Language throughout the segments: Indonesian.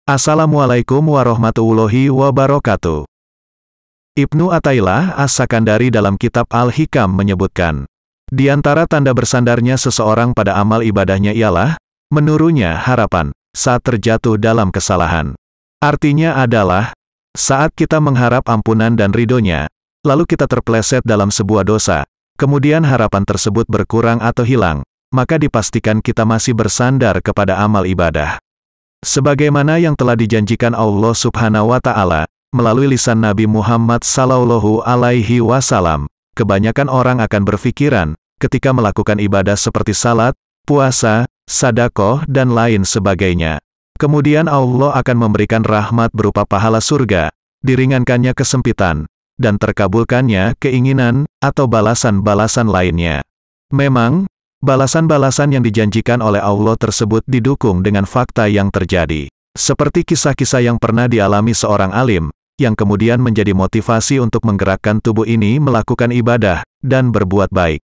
Assalamualaikum warahmatullahi wabarakatuh. Ibnu Athaillah As-Sakandari dalam kitab Al-Hikam menyebutkan, di antara tanda bersandarnya seseorang pada amal ibadahnya ialah, menurunnya harapan, saat terjatuh dalam kesalahan. Artinya adalah, saat kita mengharap ampunan dan ridhonya, lalu kita terpleset dalam sebuah dosa, kemudian harapan tersebut berkurang atau hilang, maka dipastikan kita masih bersandar kepada amal ibadah. Sebagaimana yang telah dijanjikan Allah Subhanahu wa Ta'ala melalui lisan Nabi Muhammad Sallallahu Alaihi Wasallam, kebanyakan orang akan berpikiran ketika melakukan ibadah seperti salat, puasa, sedekah, dan lain sebagainya. Kemudian Allah akan memberikan rahmat berupa pahala surga, diringankannya kesempitan, dan terkabulkannya keinginan atau balasan-balasan lainnya. Memang, balasan-balasan yang dijanjikan oleh Allah tersebut didukung dengan fakta yang terjadi. Seperti kisah-kisah yang pernah dialami seorang alim, yang kemudian menjadi motivasi untuk menggerakkan tubuh ini melakukan ibadah, dan berbuat baik.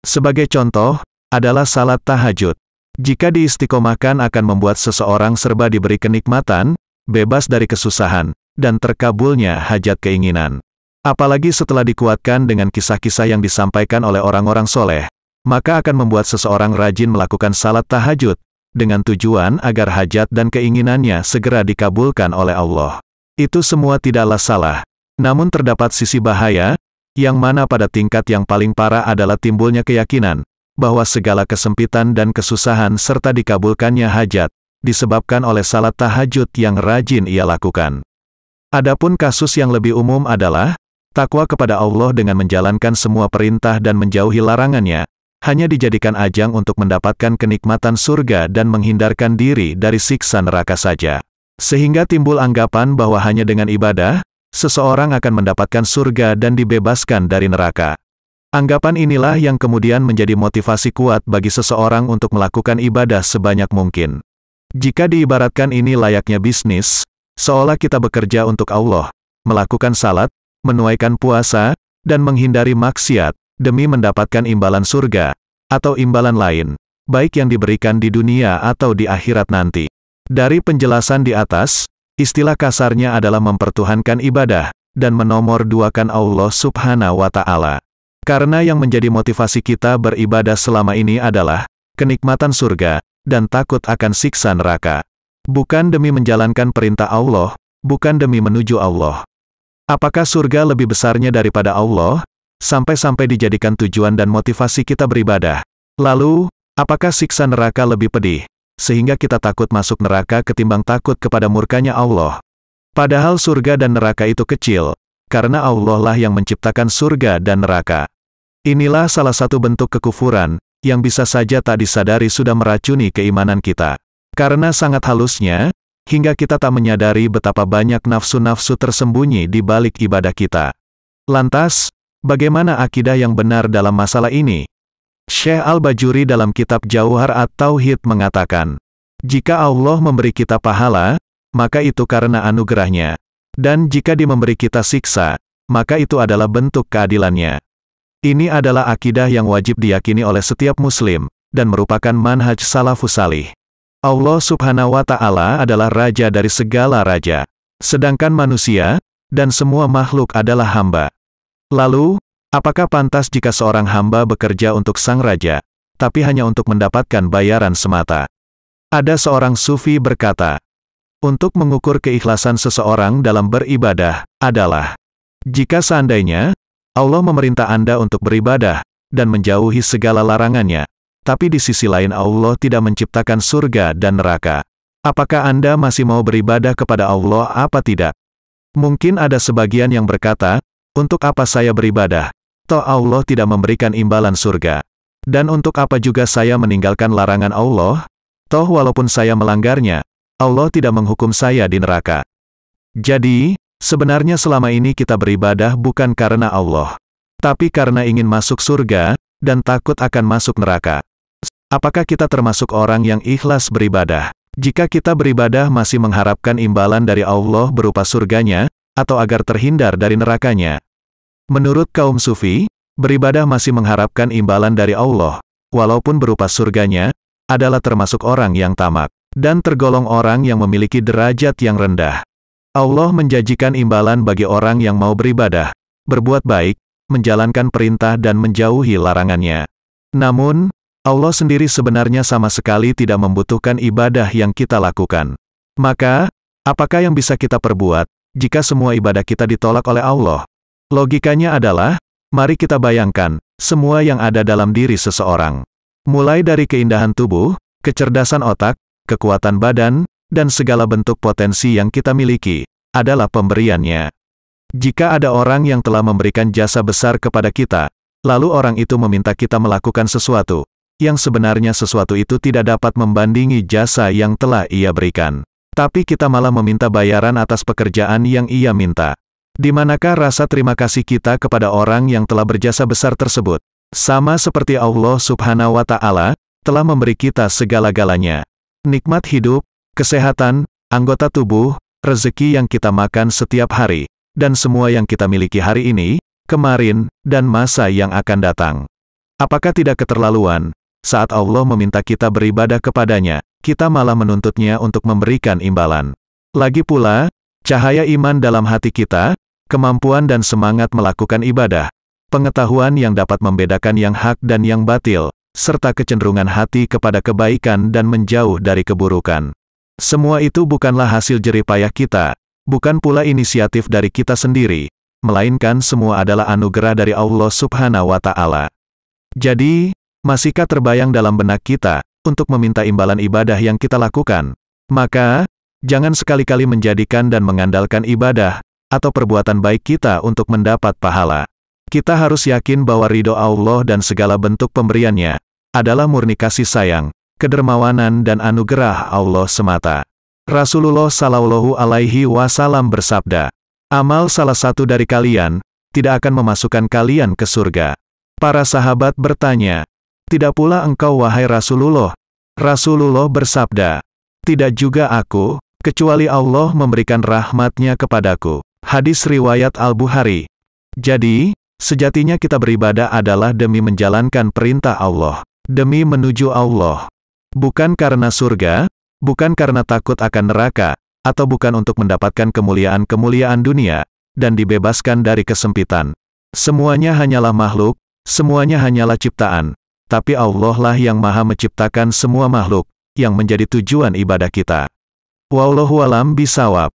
Sebagai contoh, adalah salat tahajud. Jika diistiqomahkan akan membuat seseorang serba diberi kenikmatan, bebas dari kesusahan, dan terkabulnya hajat keinginan. Apalagi setelah dikuatkan dengan kisah-kisah yang disampaikan oleh orang-orang soleh, maka akan membuat seseorang rajin melakukan salat tahajud, dengan tujuan agar hajat dan keinginannya segera dikabulkan oleh Allah. Itu semua tidaklah salah, namun terdapat sisi bahaya, yang mana pada tingkat yang paling parah adalah timbulnya keyakinan, bahwa segala kesempitan dan kesusahan serta dikabulkannya hajat, disebabkan oleh salat tahajud yang rajin ia lakukan. Adapun kasus yang lebih umum adalah, takwa kepada Allah dengan menjalankan semua perintah dan menjauhi larangannya, hanya dijadikan ajang untuk mendapatkan kenikmatan surga dan menghindarkan diri dari siksa neraka saja. Sehingga timbul anggapan bahwa hanya dengan ibadah, seseorang akan mendapatkan surga dan dibebaskan dari neraka. Anggapan inilah yang kemudian menjadi motivasi kuat bagi seseorang untuk melakukan ibadah sebanyak mungkin. Jika diibaratkan ini layaknya bisnis, seolah kita bekerja untuk Allah, melakukan salat, menunaikan puasa, dan menghindari maksiat, demi mendapatkan imbalan surga, atau imbalan lain, baik yang diberikan di dunia atau di akhirat nanti. Dari penjelasan di atas, istilah kasarnya adalah mempertuhankan ibadah, dan menomorduakan Allah Subhanahu wa Ta'ala. Karena yang menjadi motivasi kita beribadah selama ini adalah kenikmatan surga, dan takut akan siksa neraka. Bukan demi menjalankan perintah Allah, bukan demi menuju Allah. Apakah surga lebih besarnya daripada Allah? Sampai-sampai dijadikan tujuan dan motivasi kita beribadah. Lalu, apakah siksa neraka lebih pedih, sehingga kita takut masuk neraka ketimbang takut kepada murkanya Allah? Padahal surga dan neraka itu kecil, karena Allah lah yang menciptakan surga dan neraka. Inilah salah satu bentuk kekufuran, yang bisa saja tak disadari sudah meracuni keimanan kita. Karena sangat halusnya, hingga kita tak menyadari betapa banyak nafsu-nafsu tersembunyi di balik ibadah kita. Lantas, bagaimana akidah yang benar dalam masalah ini? Syekh Al-Bajuri dalam kitab Jauhar At-Tauhid mengatakan, jika Allah memberi kita pahala, maka itu karena anugerahnya. Dan jika Dia memberi kita siksa, maka itu adalah bentuk keadilannya. Ini adalah akidah yang wajib diyakini oleh setiap muslim, dan merupakan manhaj salafus salih. Allah Subhanahu wa Ta'ala adalah raja dari segala raja, sedangkan manusia, dan semua makhluk adalah hamba. Lalu, apakah pantas jika seorang hamba bekerja untuk sang raja, tapi hanya untuk mendapatkan bayaran semata? Ada seorang sufi berkata, untuk mengukur keikhlasan seseorang dalam beribadah, adalah, jika seandainya, Allah memerintah Anda untuk beribadah, dan menjauhi segala larangannya, tapi di sisi lain Allah tidak menciptakan surga dan neraka. Apakah Anda masih mau beribadah kepada Allah apa tidak? Mungkin ada sebagian yang berkata, untuk apa saya beribadah? Toh Allah tidak memberikan imbalan surga. Dan untuk apa juga saya meninggalkan larangan Allah? Toh walaupun saya melanggarnya, Allah tidak menghukum saya di neraka. Jadi, sebenarnya selama ini kita beribadah bukan karena Allah, tapi karena ingin masuk surga, dan takut akan masuk neraka. Apakah kita termasuk orang yang ikhlas beribadah? Jika kita beribadah masih mengharapkan imbalan dari Allah berupa surganya, atau agar terhindar dari nerakanya? Menurut kaum sufi, beribadah masih mengharapkan imbalan dari Allah, walaupun berupa surganya, adalah termasuk orang yang tamak. dan tergolong orang yang memiliki derajat yang rendah. Allah menjanjikan imbalan bagi orang yang mau beribadah, berbuat baik, menjalankan perintah dan menjauhi larangannya. Namun, Allah sendiri sebenarnya sama sekali tidak membutuhkan ibadah yang kita lakukan. Maka, apakah yang bisa kita perbuat jika semua ibadah kita ditolak oleh Allah? Logikanya adalah, mari kita bayangkan semua yang ada dalam diri seseorang. Mulai dari keindahan tubuh, kecerdasan otak, kekuatan badan, dan segala bentuk potensi yang kita miliki, adalah pemberiannya. Jika ada orang yang telah memberikan jasa besar kepada kita, lalu orang itu meminta kita melakukan sesuatu, yang sebenarnya sesuatu itu tidak dapat membandingi jasa yang telah ia berikan. Tapi kita malah meminta bayaran atas pekerjaan yang ia minta. Di manakah rasa terima kasih kita kepada orang yang telah berjasa besar tersebut? Sama seperti Allah Subhanahu wa Ta'ala telah memberi kita segala-galanya. Nikmat hidup, kesehatan, anggota tubuh, rezeki yang kita makan setiap hari, dan semua yang kita miliki hari ini, kemarin, dan masa yang akan datang. Apakah tidak keterlaluan, saat Allah meminta kita beribadah kepadanya, kita malah menuntutnya untuk memberikan imbalan? Lagi pula, cahaya iman dalam hati kita, kemampuan dan semangat melakukan ibadah, pengetahuan yang dapat membedakan yang hak dan yang batil, serta kecenderungan hati kepada kebaikan dan menjauh dari keburukan. Semua itu bukanlah hasil jerih payah kita, bukan pula inisiatif dari kita sendiri, melainkan semua adalah anugerah dari Allah Subhanahu wa Ta'ala. Jadi, masihkah terbayang dalam benak kita untuk meminta imbalan ibadah yang kita lakukan? Maka, jangan sekali-kali menjadikan dan mengandalkan ibadah atau perbuatan baik kita untuk mendapat pahala. Kita harus yakin bahwa ridho Allah dan segala bentuk pemberiannya adalah murni kasih sayang, kedermawanan dan anugerah Allah semata. Rasulullah Shallallahu Alaihi Wasallam bersabda, amal salah satu dari kalian tidak akan memasukkan kalian ke surga. Para sahabat bertanya, tidak pula engkau wahai Rasulullah? Rasulullah bersabda, tidak juga aku, kecuali Allah memberikan rahmatnya kepadaku. Hadis riwayat Al-Bukhari. Jadi, sejatinya kita beribadah adalah demi menjalankan perintah Allah, demi menuju Allah. Bukan karena surga, bukan karena takut akan neraka, atau bukan untuk mendapatkan kemuliaan-kemuliaan dunia, dan dibebaskan dari kesempitan. Semuanya hanyalah makhluk, semuanya hanyalah ciptaan, tapi Allah lah yang maha menciptakan semua makhluk, yang menjadi tujuan ibadah kita. Wallahu a'lam bishawab.